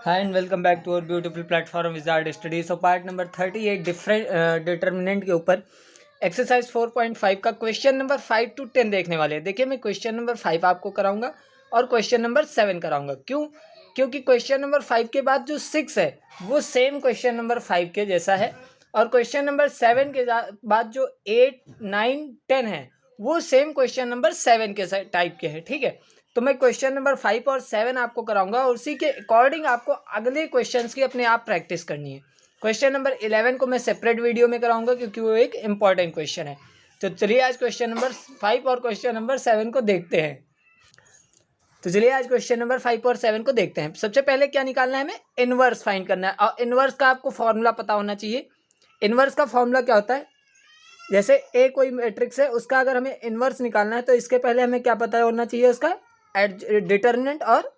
Hi and welcome back to our beautiful platform Wizard Study. So part number 38 different determinant के ऊपर exercise 4.5 का question number 5 to 10 देखने वाले हैं. देखिए मैं क्वेश्चन नंबर 5 आपको कराऊंगा और क्वेश्चन नंबर 7 कराऊंगा. क्योंकि क्वेश्चन नंबर 5 के बाद जो 6 है वो सेम क्वेश्चन नंबर 5 के जैसा है और क्वेश्चन नंबर 7 के बाद जो 8, 9, 10 है वो सेम क्वेश्चन नंबर 7 के टाइप के हैं. ठीक है, तो मैं क्वेश्चन नंबर 5 और 7 आपको कराऊंगा और उसी के अकॉर्डिंग आपको अगले क्वेश्चंस की अपने आप प्रैक्टिस करनी है. क्वेश्चन नंबर 11 को मैं सेपरेट वीडियो में कराऊंगा क्योंकि वो एक इंपॉर्टेंट क्वेश्चन है. तो चलिए आज क्वेश्चन नंबर 5 और क्वेश्चन नंबर 7 को देखते हैं. तो चलिए आज क्वेश्चन नंबर 5 और 7 को देखते हैं. सबसे पहले क्या निकालना है, हमें इनवर्स फाइंड करना है और इनवर्स का आपको फॉर्मूला पता होना चाहिए. इनवर्स का फॉर्मूला क्या होता है, जैसे ए कोई मैट्रिक्स है उसका अगर हमें इनवर्स निकालना है तो इसके पहले हमें क्या पता होना चाहिए, उसका डिटर्मिनेंट और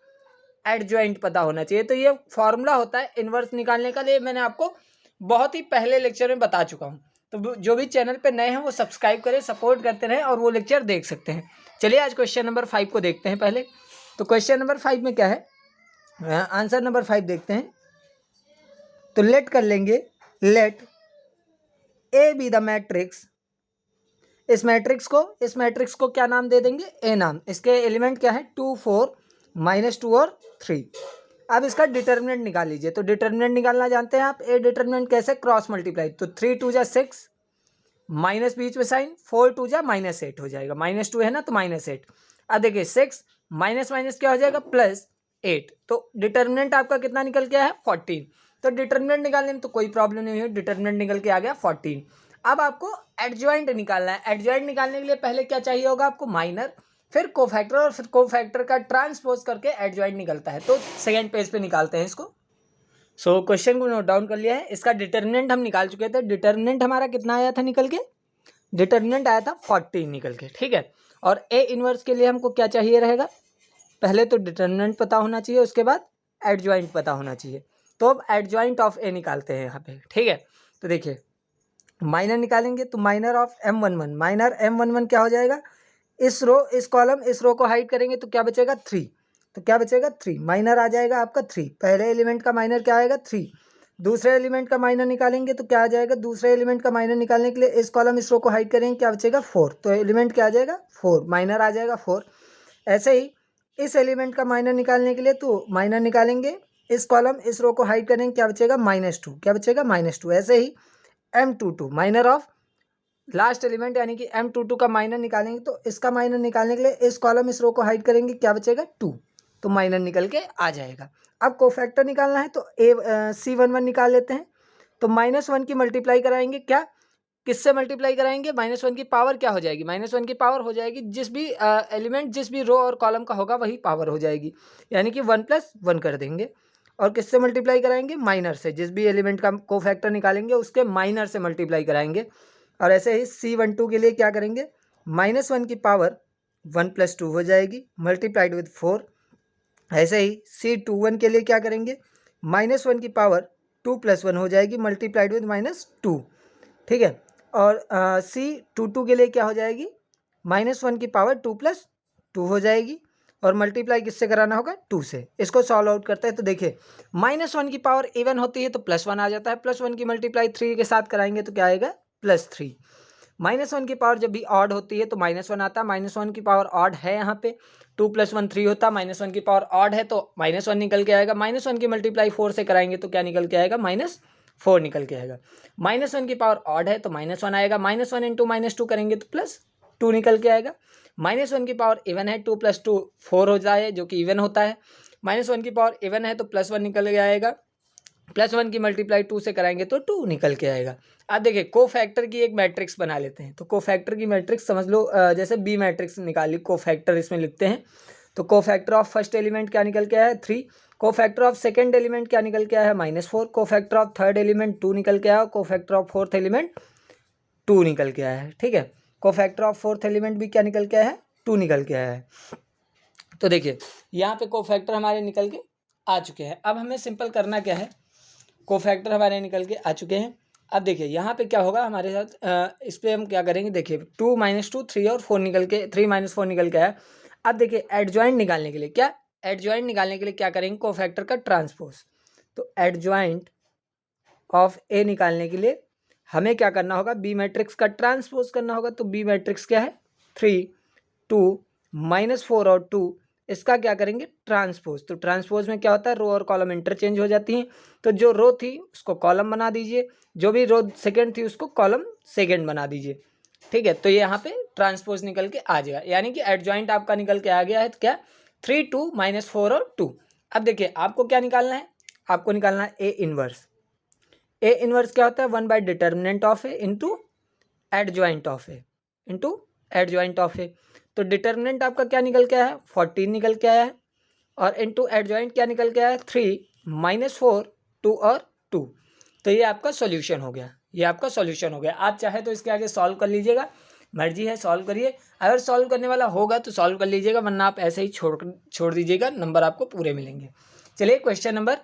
एडजॉइंट पता होना चाहिए. तो ये फॉर्मूला होता है इनवर्स निकालने का. लिए मैंने आपको बहुत ही पहले लेक्चर में बता चुका हूँ. तो जो भी चैनल पे नए हैं वो सब्सक्राइब करें, सपोर्ट करते रहें और वो लेक्चर देख सकते हैं. चलिए आज क्वेश्चन नंबर 5 को देखते हैं पहले. तो क्वेश्चन नंबर 5 में क्या है, आंसर नंबर 5 देखते हैं. तो लेट कर लेंगे, let A be the matrix. इस मैट्रिक्स को क्या नाम दे देंगे, ए नाम. इसके एलिमेंट क्या है, 2, 4, -2 और 3. अब इसका डिटर्मिनेंट निकाल लीजिए. तो डिटर्मिनेंट निकालना जानते हैं आप. ए डिटर्मिनेंट कैसे, क्रॉस मल्टीप्लाई. तो 3 2 जा 6, माइनस बीच में साइन, 4 2 जा -8 हो जाएगा. -2 है ना तो -8. अब देखिए 6 माइनस माइनस क्या हो जाएगा, +8. तो डिटर्मिनेंट आपका कितना निकल के आया है, 14. तो डिटर्मिनेंट निकालने में तो कोई प्रॉब्लम नहीं है, डिटर्मिनेंट निकल के आ गया 14. अब आपको एडजॉइंट निकालना है. एडजॉइंट निकालने के लिए पहले क्या चाहिए होगा आपको, माइनर, फिर कोफैक्टर और फिर कोफैक्टर का ट्रांसपोज करके एडजॉइंट निकलता है. तो सेकेंड पेज पे निकालते हैं इसको. सो क्वेश्चन को नोट डाउन कर लिया है. इसका डिटर्मिनेंट हम निकाल चुके थे. डिटर्मिनेंट हमारा कितना आया था निकल के, डिटर्मिनेंट आया था 14 निकल के. ठीक है, और ए इनवर्स के लिए हमको क्या चाहिए रहेगा, पहले तो डिटर्मिनेंट पता होना चाहिए, उसके बाद एडजॉइंट पता होना चाहिए. तो अब एडजॉइंट ऑफ ए निकालते हैं यहाँ पे. ठीक है, तो देखिए माइनर निकालेंगे तो minor of M11, minor M11 क्या हो जाएगा, इस कॉलम इस रो को हाइड करेंगे तो क्या बचेगा 3. तो क्या बचेगा 3, माइनर आ जाएगा आपका 3. पहले एलिमेंट का माइनर क्या आएगा 3. दूसरे एलिमेंट का माइनर निकालेंगे तो क्या आ जाएगा, दूसरे एलिमेंट का माइनर निकालने के लिए इस कॉलम इस रो को हाइड करेंगे, क्या बचेगा 4. तो एलिमेंट क्या आ जाएगा 4, माइनर आ जाएगा 4. ऐसे ही इस एलिमेंट का माइनर निकालने के लिए तो माइनर निकालेंगे, इस कॉलम इस रो को हाइड करेंगे, क्या बचेगा -2. क्या बचेगा -2. ऐसे ही M22 minor of last element यानी कि M22 का माइनर निकालेंगे तो इसका माइनर निकालने के लिए इस कॉलम इस रो को हाइड करेंगे, क्या बचेगा 2. तो माइनर निकल के आ जाएगा. अब कोफैक्टर निकालना है तो C11 निकाल लेते हैं. तो -1 की मल्टीप्लाई कराएंगे, क्या किससे मल्टीप्लाई कराएंगे, -1 की पावर क्या हो जाएगी, -1 की पावर हो जाएगी जिस भी एलिमेंट जिस भी रो और कॉलम का होगा वही पावर हो जाएगी, यानी कि 1 + 1 कर देंगे. और किससे मल्टीप्लाई कराएंगे, माइनर से. जिस भी एलिमेंट का कोफैक्टर निकालेंगे उसके माइनर से मल्टीप्लाई कराएंगे. और ऐसे ही C12 के लिए क्या करेंगे, -1 की पावर 1 + 2 हो जाएगी मल्टीप्लाइड विद 4. ऐसे ही C21 के लिए क्या करेंगे, -1 की पावर 2 + 1 हो जाएगी मल्टीप्लाइड विद -2. ठीक है, और C22 के लिए क्या हो जाएगी, -1 की पावर 2 + 2 हो जाएगी और मल्टीप्लाई किससे कराना होगा, 2 से. इसको सॉल्व आउट करते हैं तो देखिए -1 की पावर इवन होती है तो +1 आ जाता है, +1 की मल्टीप्लाई 3 के साथ कराएंगे तो क्या आएगा +3. -1 की पावर जब भी ऑड होती है तो -1 आता है, -1 की पावर ऑड है यहाँ पे, 2 + 1 3 होता है, -1 की पावर ऑड है तो -1 निकल के आएगा. -1 की मल्टीप्लाई 4 से कराएंगे तो क्या निकल के आएगा, -4 निकल के आएगा. -1 की पावर ऑड है तो -1 आएगा, -1 × -2 करेंगे तो +2 निकल के आएगा. -1 की पावर इवन है, 2 + 2 4 हो जाए जो कि इवन होता है. -1 की पावर इवन है तो +1 निकल के आएगा, +1 की मल्टीप्लाई 2 से कराएंगे तो 2 निकल के आएगा. अब देखिए कोफैक्टर की एक मैट्रिक्स बना लेते हैं. तो कोफैक्टर की मैट्रिक्स समझ लो, जैसे बी मैट्रिक्स निकाली, कोफैक्टर इसमें लिखते हैं. तो कोफैक्टर ऑफ फर्स्ट एलिमेंट क्या निकल के आया है 3, कोफैक्टर ऑफ सेकंड एलिमेंट क्या निकल के आया है -4, कोफैक्टर ऑफ थर्ड एलिमेंट 2 निकल के आया, कोफैक्टर ऑफ फोर्थ एलिमेंट 2 निकल के आया है. ठीक है, कोफैक्टर ऑफ फोर्थ एलिमेंट भी क्या निकल के आया है, 2 निकल के आया है. तो देखिए यहाँ पे कोफैक्टर हमारे निकल के आ चुके हैं. अब हमें सिंपल करना क्या है, कोफैक्टर हमारे निकल के आ चुके हैं. अब देखिए यहाँ पे क्या होगा हमारे साथ, इस पर हम क्या करेंगे, देखिए 2 -2 3 और 4 निकल के 3 - 4 निकल के आया. अब देखिए एडजॉइंट निकालने के लिए क्या करेंगे, कोफैक्टर का ट्रांसपोज. तो एडजॉइंट ऑफ ए निकालने के लिए हमें क्या करना होगा, बी मैट्रिक्स का ट्रांसपोज करना होगा। तो बी मैट्रिक्स क्या है, 3 2 -4 और 2, इसका क्या करेंगे, ट्रांसपोज। तो ट्रांसपोज में क्या होता है, रो और कॉलम इंटरचेंज हो जाती हैं। तो जो रो थी उसको कॉलम बना दीजिए, जो भी रो सेकंड थी उसको कॉलम सेकंड बना दीजिए। ठीक है, तो ये यहाँ पे ट्रांसपोज निकल के आ जाएगा, यानी कि एडजॉइंट आपका निकल के आ गया है। तो क्या, 3 2 -4 और 2। अब देखिए आपको क्या निकालना है, आपको निकालना है ए इनवर्स। ए इनवर्स क्या होता है, 1 by determinant of A into adjoint of A, into adjoint of A. तो डिटर्मिनेंट आपका क्या निकल के आया है, 14 निकल के आया है, और इंटू एडजॉइंट क्या निकल के आया है, 3 -4 2 और 2। तो ये आपका सॉल्यूशन हो गया, ये आपका सॉल्यूशन हो गया। आप चाहे तो इसके आगे सॉल्व कर लीजिएगा, मर्जी है सॉल्व करिए। अगर सॉल्व करने वाला होगा तो सॉल्व कर लीजिएगा, वरना आप ऐसे ही छोड़ दीजिएगा, नंबर आपको पूरे मिलेंगे। चलिए क्वेश्चन नंबर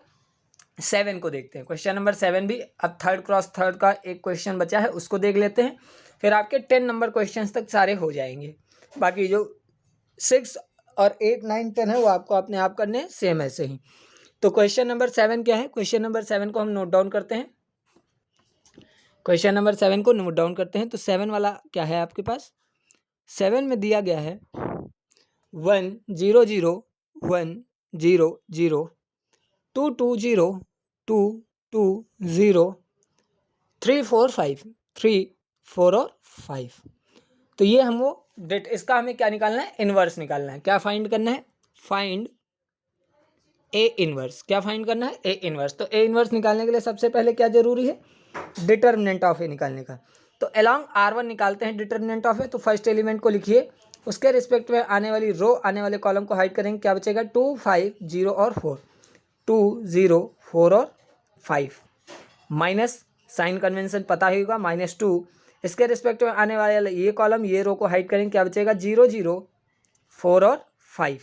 7 को देखते हैं। क्वेश्चन नंबर 7 भी अब 3rd क्रॉस 3rd का एक क्वेश्चन बचा है, उसको देख लेते हैं। फिर आपके 10 नंबर क्वेश्चन तक सारे हो जाएंगे। बाकी जो 6 और 8 9 10 है वो आपको अपने आप करने हैं, सेम ऐसे ही। तो क्वेश्चन नंबर 7 क्या है, क्वेश्चन नंबर 7 को हम नोट डाउन करते हैं। क्वेश्चन नंबर 7 को नोट डाउन करते हैं। तो 7 वाला क्या है आपके पास, 7 में दिया गया है 1 0 0 1 0 0 2 2 0 2 2 0 3 4 5 3 4 और 5। तो ये हम वो डेट, इसका हमें क्या निकालना है, इनवर्स निकालना है। क्या फाइंड करना है, फाइंड ए इनवर्स। क्या फाइंड करना है, ए इनवर्स। तो ए इनवर्स निकालने के लिए सबसे पहले क्या जरूरी है, डिटर्मिनेंट ऑफ ए निकालने का। तो अलोंग R1 निकालते हैं डिटर्मिनेंट ऑफ ए। तो फर्स्ट एलिमेंट को लिखिए, उसके रिस्पेक्ट में आने वाली रो, आने वाले कॉलम को हाइड करेंगे, क्या बचेगा, 2 5 0 और 4, 2 0 4 और 5, माइनस साइन कन्वेंशन पता ही होगा, -2। इसके रिस्पेक्ट में आने वाले ये कॉलम, ये रो को हाइड करेंगे, क्या बचेगा, 0 0 4 और 5।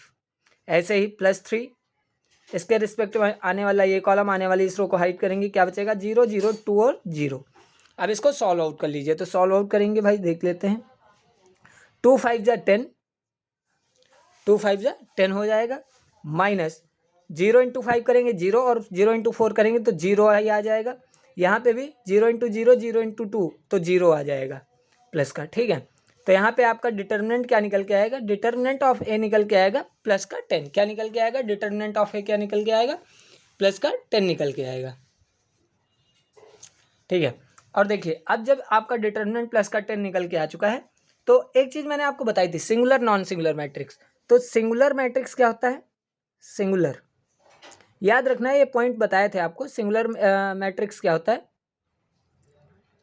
ऐसे ही +3, इसके रिस्पेक्ट में आने वाला ये कॉलम, आने वाली इस रो को हाइड करेंगे, क्या बचेगा, 0 0 2 और 0। अब इसको सॉल्व आउट कर लीजिए। तो सॉल्व आउट करेंगे भाई, देख लेते हैं। 2 5 जा 10, 2 5 जा 10 हो जाएगा, माइनस 0 इंटू 5 करेंगे 0, और 0 इंटू 4 करेंगे तो 0 ही आ जाएगा। यहाँ पे भी 0 इंटू 0 0 इंटू 2 तो 0 आ जाएगा प्लस का। ठीक है, तो यहाँ पे आपका डिटर्मिनेंट क्या निकल के आएगा, डिटर्मिनेंट ऑफ ए निकल के आएगा प्लस का 10। क्या निकल के आएगा, डिटर्मिनेंट ऑफ ए क्या निकल के आएगा, प्लस का 10 निकल के आएगा। ठीक है, और देखिए अब जब आपका डिटर्मिनेंट प्लस का 10 निकल के आ चुका है, तो एक चीज़ मैंने आपको बताई थी, सिंगुलर नॉन सिंगुलर मैट्रिक्स। तो सिंगुलर मैट्रिक्स क्या होता है, सिंगुलर, याद रखना है, ये पॉइंट बताए थे आपको। सिंगुलर मैट्रिक्स क्या होता है,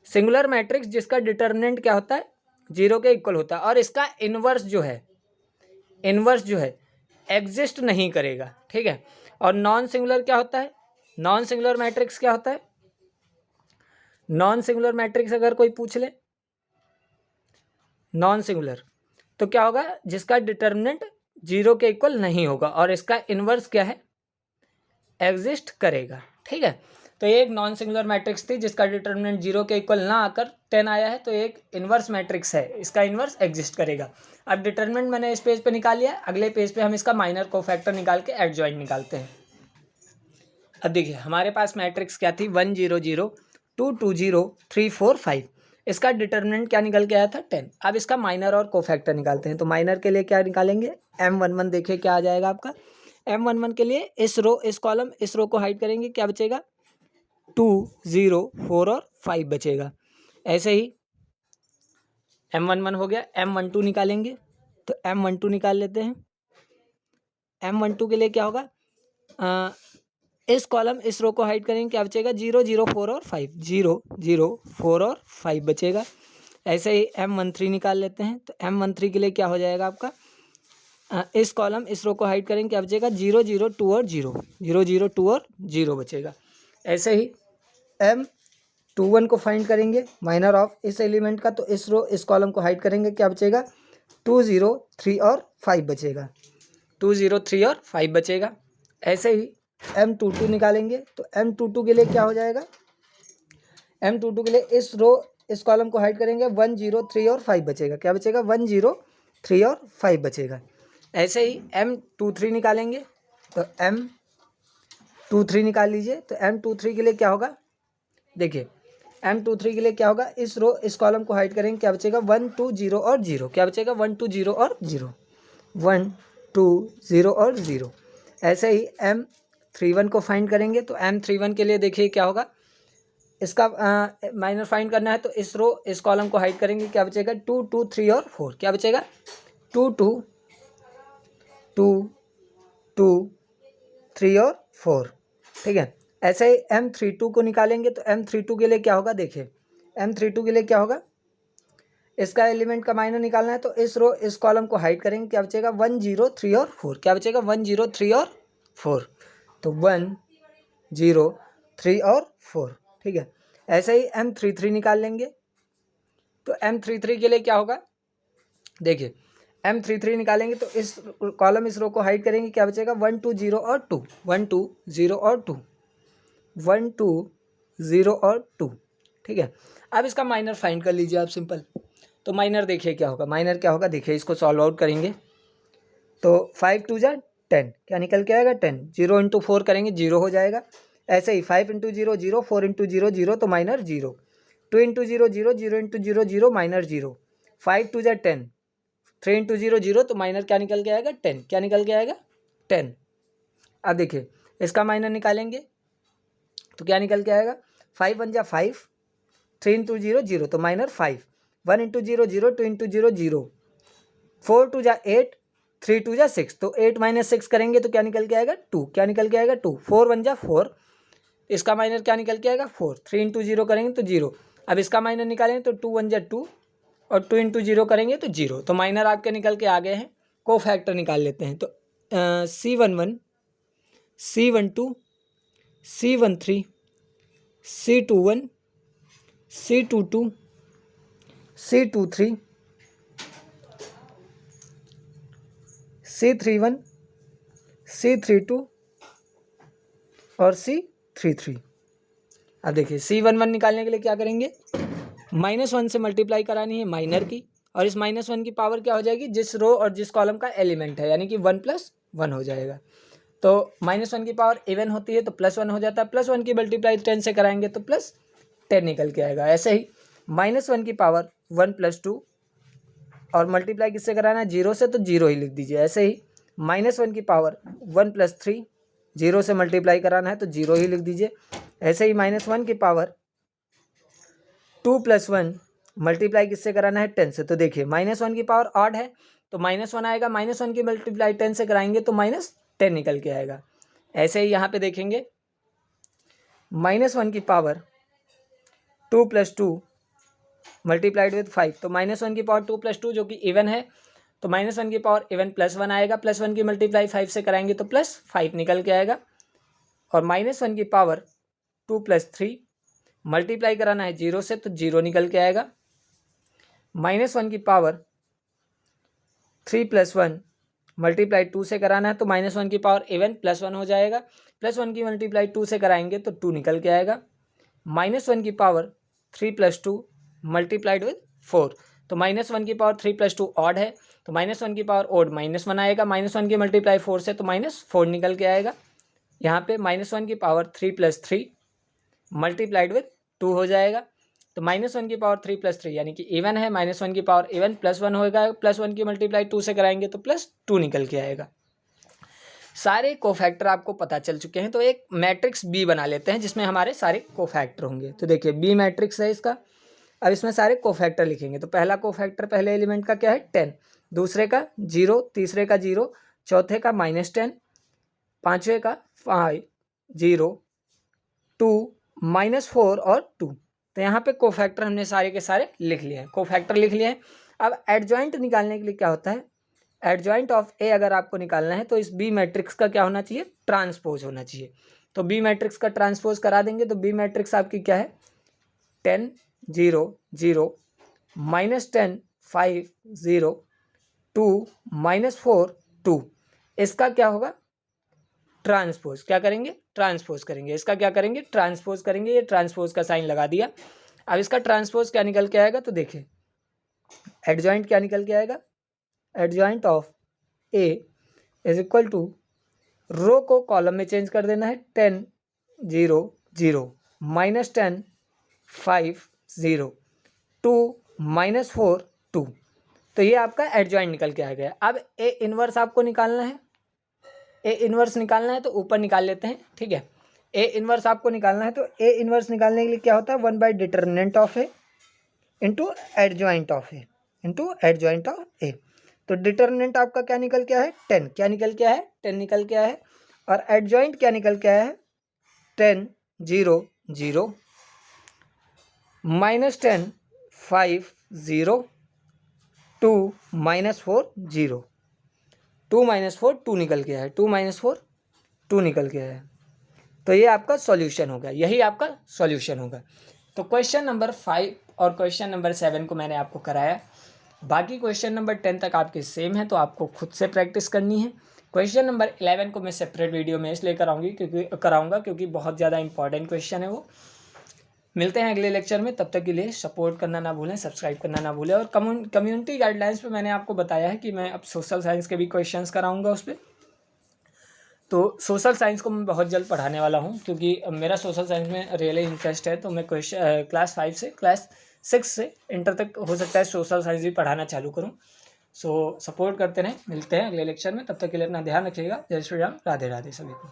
सिंगुलर मैट्रिक्स जिसका डिटर्मिनेंट क्या होता है, 0 के इक्वल होता है, और इसका इन्वर्स जो है, इन्वर्स जो है एग्जिस्ट नहीं करेगा। ठीक है, और नॉन सिंगुलर क्या होता है, नॉन सिंगुलर मैट्रिक्स क्या होता है, नॉन सिंगुलर मैट्रिक्स अगर कोई पूछ ले, नॉन सिंगुलर तो क्या होगा, जिसका डिटर्मिनेंट 0 के इक्वल नहीं होगा, और इसका इन्वर्स क्या है, एग्जिस्ट करेगा। ठीक है, तो ये एक नॉन सिंगुलर मैट्रिक्स थी जिसका डिटर्मिनेंट 0 के इक्वल ना आकर 10 आया है, तो एक इन्वर्स मैट्रिक्स है, इसका इन्वर्स एग्जिस्ट करेगा। अब डिटर्मिनेंट मैंने इस पेज पे निकाल लिया, अगले पेज पे हम इसका माइनर कोफैक्टर निकाल के एडजॉइंट निकालते हैं। अब देखिए हमारे पास मैट्रिक्स क्या थी, 1 0 0 2 2 0 3 4 5। इसका डिटर्मिनेंट क्या निकल के आया था, 10। अब इसका माइनर और कोफैक्टर निकालते हैं। तो माइनर के लिए क्या निकालेंगे, M11। देखिए क्या आ जाएगा आपका, M11 के लिए इस रो, इस कॉलम, इस रो को हाइड करेंगे, क्या बचेगा, 2 0 4 और 5 बचेगा। ऐसे ही M11 हो गया। M12 निकालेंगे, तो M12 निकाल लेते हैं। M12 के लिए क्या होगा, इस कॉलम, इस रो को हाइड करेंगे, क्या बचेगा, 0 0 4 और 5, 0 0 4 और 5 बचेगा। ऐसे ही M13 निकाल लेते हैं। तो M13 के लिए क्या हो जाएगा आपका, इस कॉलम, इस रो को हाइड करेंगे, क्या बचेगा, 0 0 2 और 0, 0 0 2 और 0 बचेगा। ऐसे ही M21 को फाइंड करेंगे, माइनर ऑफ इस एलिमेंट का, तो इस रो, इस कॉलम को हाइड करेंगे, क्या बचेगा, 2 0 3 और 5 बचेगा, 2 0 3 और 5 बचेगा। ऐसे ही M22 निकालेंगे। तो M22 के लिए क्या हो जाएगा, M22 के लिए इस रो, इस कॉलम को हाइड करेंगे, 1 0 3 और 5 बचेगा, क्या बचेगा, 1 0 3 और 5 बचेगा। ऐसे ही M23 निकालेंगे। तो M23 निकाल लीजिए। तो M23 के लिए क्या होगा, देखिए M23 के लिए क्या होगा, इस रो इस कॉलम को हाइड करेंगे, क्या बचेगा 1 2 0 और 0, क्या बचेगा 1 2 0 और 0, 1 2 0 और 0। ऐसे ही M31 को फाइंड करेंगे। तो M31 के लिए देखिए क्या होगा, इसका माइनर फाइंड करना है। तो इस रो इस कॉलम को हाइड करेंगे, क्या बचेगा 2 2 3 और 4, क्या बचेगा 2 2 2 2 3 और 4, ठीक है। ऐसे ही M32 को निकालेंगे। तो M32 के लिए क्या होगा, देखिए M32 के लिए क्या होगा, इसका एलिमेंट का माइनर निकालना है। तो इस रो इस कॉलम को हाइड करेंगे, क्या बचेगा 1 0 3 और 4, क्या बचेगा 1 0 3 और 4, तो 1 0 3 और 4, ठीक है। ऐसे ही M33 निकाल लेंगे। तो M33 के लिए क्या होगा, देखिए M33 निकालेंगे। तो इस कॉलम इस रो को हाइड करेंगे, क्या बचेगा 1 2 0 और 2, 1 2 0 और 2, 1 2 0 और 2, ठीक है। अब इसका माइनर फाइंड कर लीजिए आप सिंपल। तो माइनर देखिए क्या होगा, माइनर क्या होगा, देखिए इसको सॉल्व आउट करेंगे। तो 5 2 जा 10, क्या निकल के आएगा 10, 0 इंटू 4 करेंगे 0 हो जाएगा। ऐसे ही 5 इंटू 0 0, 4 इंटू 0 0, तो माइनर 0, 2 इंटू 0 0, 0 इंटू 0 0, माइनर 0, 5 2 जा 10, 3 इंटू 0 0, तो माइनर क्या निकल के आएगा 10, क्या निकल के आएगा 10। अब देखिए इसका माइनर निकालेंगे, तो क्या निकल के आएगा 5 1 जा 5, 3 इंटू 0 0, तो माइनर 5, 1 इंटू 0 0, 2 इंटू 0 0, 4 2 जा 8, 3 2 जा 6, तो 8 माइनस 6 करेंगे तो क्या निकल के आएगा 2, क्या निकल के आएगा 2, 4 1 जा 4, इसका माइनर क्या निकल के आएगा 4, 3 इंटू 0 करेंगे तो 0। अब इसका माइनर निकालेंगे तो 2 1 जा 2 और 2 इंटू 0 करेंगे तो 0, तो माइनर आपके निकल के आ गए हैं। को फैक्टर निकाल लेते हैं। तो C11 C12 C13 C21 C22 C23 C31 C32 और C33। अब देखिए C11 निकालने के लिए क्या करेंगे, -1 से मल्टीप्लाई करानी है माइनर की, और इस -1 की पावर क्या हो जाएगी, जिस रो और जिस कॉलम का एलिमेंट है, यानी कि 1 + 1 हो जाएगा। तो -1 की पावर इवन होती है तो +1 हो जाता है, +1 की मल्टीप्लाई 10 से कराएंगे तो +10 निकल के आएगा। ऐसे ही -1 की पावर 1 + 2 और मल्टीप्लाई किससे कराना है 0 से, तो 0 ही लिख दीजिए। ऐसे ही -1 की पावर 1 + 3, 0 से मल्टीप्लाई कराना है तो 0 ही लिख दीजिए। ऐसे ही -1 की पावर 2 + 1 मल्टीप्लाई किससे कराना है 10 से, तो देखिए -1 की पावर ऑड है तो -1 आएगा, -1 की मल्टीप्लाई 10 से कराएंगे तो -10 निकल के आएगा। ऐसे ही यहाँ पे देखेंगे -1 की पावर 2 + 2 मल्टीप्लाइड विद 5, तो -1 की पावर 2 + 2 जो कि इवन है, तो -1 की पावर इवन +1 आएगा, +1 की मल्टीप्लाई 5 से कराएंगे तो +5 निकल के आएगा। और -1 की पावर 2 + 3 मल्टीप्लाई कराना है 0 से, तो 0 निकल के आएगा। -1 की पावर 3 + 1 मल्टीप्लाई 2 से कराना है तो -1 की पावर इवन +1 हो जाएगा, +1 की मल्टीप्लाई 2 से कराएंगे तो 2 निकल के आएगा। -1 की पावर 3 + 2 मल्टीप्लाइड विद 4, तो -1 की पावर 3 + 2 ऑड है तो -1 की पावर ऑड -1 आएगा, -1 की मल्टीप्लाई 4 से तो -4 निकल के आएगा। यहाँ पे -1 की पावर 3 + 3 मल्टीप्लाइड विद 2 हो जाएगा, तो -1 की पावर 3 + 3 यानी कि इवन है, -1 की पावर इवन +1 होगा, +1 की मल्टीप्लाई 2 से कराएंगे तो +2 निकल के आएगा। सारे कोफैक्टर आपको पता चल चुके हैं। तो एक मैट्रिक्स बी बना लेते हैं जिसमें हमारे सारे कोफैक्टर होंगे। तो देखिए बी मैट्रिक्स है इसका। अब इसमें सारे कोफैक्टर लिखेंगे। तो पहला कोफैक्टर पहले एलिमेंट का क्या है 10, दूसरे का 0, तीसरे का 0, चौथे का -10, पांचवे का 5 0 2 -4 और 2। तो यहाँ पे कोफैक्टर हमने सारे के सारे लिख लिए हैं, कोफैक्टर लिख लिए हैं। अब एडजॉइंट निकालने के लिए क्या होता है, एडजॉइंट ऑफ ए अगर आपको निकालना है तो इस बी मैट्रिक्स का क्या होना चाहिए, ट्रांसपोज होना चाहिए। तो बी मैट्रिक्स का ट्रांसपोज करा देंगे। तो बी मैट्रिक्स आपकी क्या है 10 0 0 -10 5 0 2 -4 2। इसका क्या होगा ट्रांसपोज, क्या करेंगे ट्रांसपोज करेंगे, इसका क्या करेंगे ट्रांसपोज करेंगे। ये ट्रांसपोज का साइन लगा दिया। अब इसका ट्रांसपोज क्या निकल के आएगा, तो देखिए एडजॉइंट क्या निकल के आएगा, adjoint of A is equal to row को कॉलम में चेंज कर देना है। 10 0 0 -10 5 0 2 -4 2। तो ये आपका एडजॉइंट निकल के आ गया। अब ए इनवर्स आपको निकालना है। ए इनवर्स निकालना है तो ऊपर निकाल लेते हैं, ठीक है। ए इनवर्स आपको निकालना है तो ए इनवर्स निकालने के लिए क्या होता है, 1/डिटर्मिनेंट of A into adjoint of A into adjoint of A. तो डिटर्मिनेंट आपका क्या निकल के आया है, 10। क्या निकल के आया है, 10 निकल के आया है। और एडजॉइंट क्या निकल के आया है, 10 0 0 -10 5 0 2 -4 0 2 -4 2 निकल के आया है। 2 -4 2 निकल के आया है। तो ये आपका सॉल्यूशन होगा, यही आपका सॉल्यूशन होगा। तो क्वेश्चन नंबर 5 और क्वेश्चन नंबर 7 को मैंने आपको कराया। बाकी क्वेश्चन नंबर 10 तक आपके सेम है, तो आपको खुद से प्रैक्टिस करनी है। क्वेश्चन नंबर 11 को मैं सेपरेट वीडियो में इसलिए कराऊंगा क्योंकि बहुत ज़्यादा इंपॉर्टेंट क्वेश्चन है वो। मिलते हैं अगले लेक्चर में, तब तक के लिए सपोर्ट करना ना भूलें, सब्सक्राइब करना ना भूलें। और कम्युनिटी गाइडलाइंस पे मैंने आपको बताया है कि मैं अब सोशल साइंस के भी क्वेश्चंस कराऊंगा उस पर। तो सोशल साइंस को मैं बहुत जल्द पढ़ाने वाला हूँ, क्योंकि मेरा सोशल साइंस में रियली इंटरेस्ट है। तो मैं क्लास 5 से क्लास 6 से इंटर तक हो सकता है सोशल साइंस भी पढ़ाना चालू करूँ। सो सपोर्ट करते रहें। मिलते हैं अगले लेक्चर में, तब तक के लिए अपना ध्यान रखिएगा। जय श्री राम, राधे राधे सभी को।